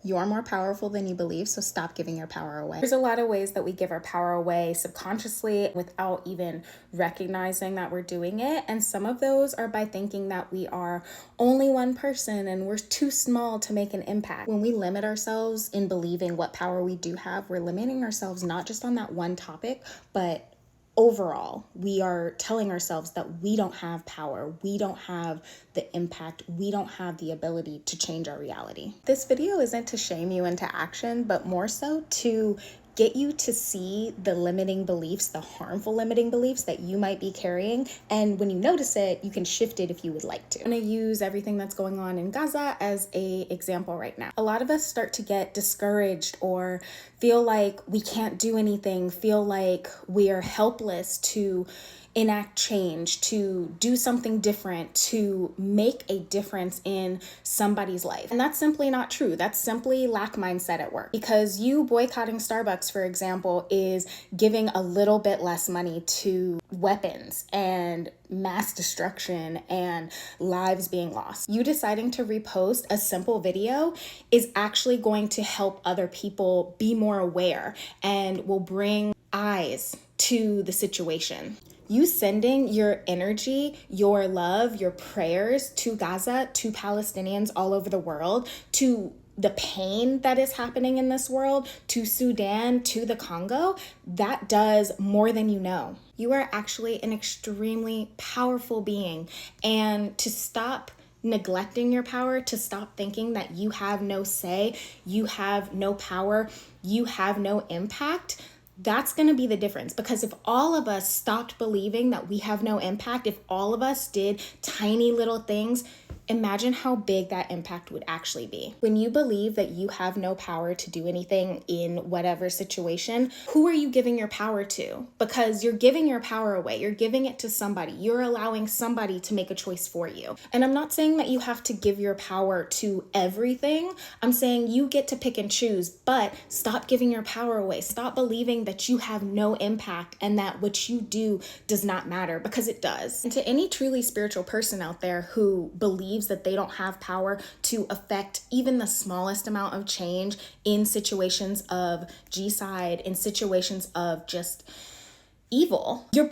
You're more powerful than you believe, so stop giving your power away. There's a lot of ways that we give our power away subconsciously without even recognizing that we're doing it. And some of those are by thinking that we are only one person and we're too small to make an impact. When we limit ourselves in believing what power we do have, we're limiting ourselves not just on that one topic, but overall. We are telling ourselves that we don't have power, we don't have the impact, we don't have the ability to change our reality. This video isn't to shame you into action, but more so to get you to see the limiting beliefs, the harmful limiting beliefs that you might be carrying. And when you notice it, you can shift it if you would like to. I'm gonna use everything that's going on in Gaza as an example right now. A lot of us start to get discouraged or feel like we can't do anything, feel like we are helpless to enact change, to do something different, to make a difference in somebody's life. And that's simply not true. That's simply lack mindset at work. Because you boycotting Starbucks, for example, is giving a little bit less money to weapons and mass destruction and lives being lost. You deciding to repost a simple video is actually going to help other people be more aware and will bring eyes to the situation. You sending your energy, your love, your prayers to Gaza, to Palestinians all over the world, to the pain that is happening in this world, to Sudan, to the Congo, that does more than you know. You are actually an extremely powerful being, and to stop neglecting your power, to stop thinking that you have no say, you have no power, you have no impact, that's going to be the difference. Because if all of us stopped believing that we have no impact, if all of us did tiny little things, imagine how big that impact would actually be. When you believe that you have no power to do anything in whatever situation, who are you giving your power to? Because you're giving your power away. You're giving it to somebody. You're allowing somebody to make a choice for you. And I'm not saying that you have to give your power to everything. I'm saying you get to pick and choose, but stop giving your power away. Stop believing that you have no impact and that what you do does not matter, because it does. And to any truly spiritual person out there who believes that they don't have power to affect even the smallest amount of change in situations of G-side, in situations of just evil, you're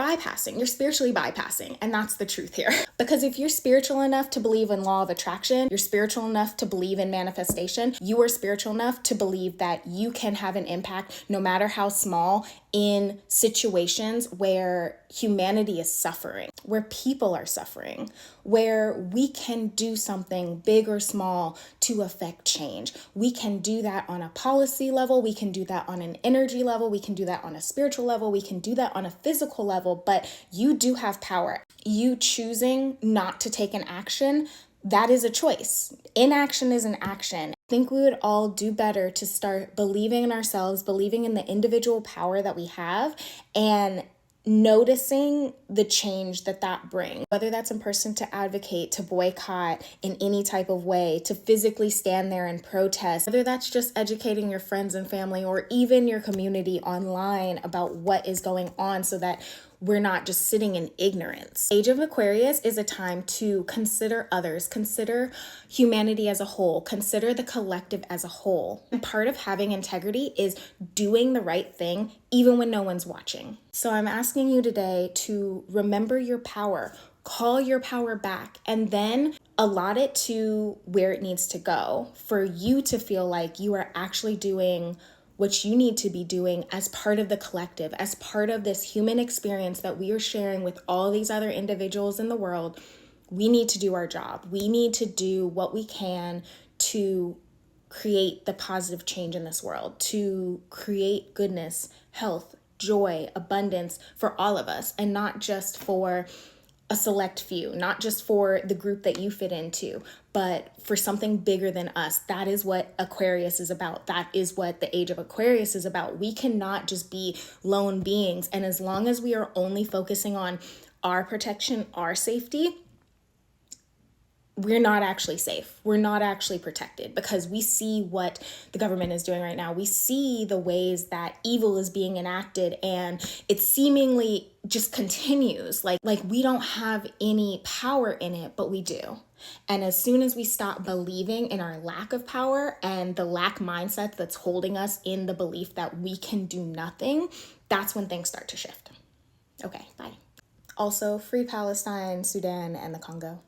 spiritually bypassing. And that's the truth here. Because if you're spiritual enough to believe in law of attraction, you're spiritual enough to believe in manifestation, you are spiritual enough to believe that you can have an impact, no matter how small, in situations where humanity is suffering, where people are suffering, where we can do something big or small to affect change. We can do that on a policy level. We can do that on an energy level. We can do that on a spiritual level. We can do that on a physical level, but you do have power. You choosing not to take an action, that is a choice. Inaction is an action. I think we would all do better to start believing in ourselves, believing in the individual power that we have, and noticing the change that brings. Whether that's in person to advocate, to boycott in any type of way, to physically stand there and protest, whether that's just educating your friends and family or even your community online about what is going on so that we're not just sitting in ignorance. Age of Aquarius is a time to consider others, consider humanity as a whole, consider the collective as a whole. And part of having integrity is doing the right thing even when no one's watching. So I'm asking you today to remember your power, call your power back, and then allot it to where it needs to go for you to feel like you are actually doing what you need to be doing as part of the collective, as part of this human experience that we are sharing with all these other individuals in the world. We need to do our job. We need to do what we can to create the positive change in this world, to create goodness, health, joy, abundance for all of us, and not just for a select few, not just for the group that you fit into, but for something bigger than us. That is what Aquarius is about. That is what the age of Aquarius is about. We cannot just be lone beings. And as long as we are only focusing on our protection, our safety, we're not actually safe. We're not actually protected, because we see what the government is doing right now. We see the ways that evil is being enacted, and it seemingly just continues like we don't have any power in it, but we do. And as soon as we stop believing in our lack of power and the lack mindset that's holding us in the belief that we can do nothing, that's when things start to shift. Okay, bye. Also, free Palestine, Sudan, and the Congo.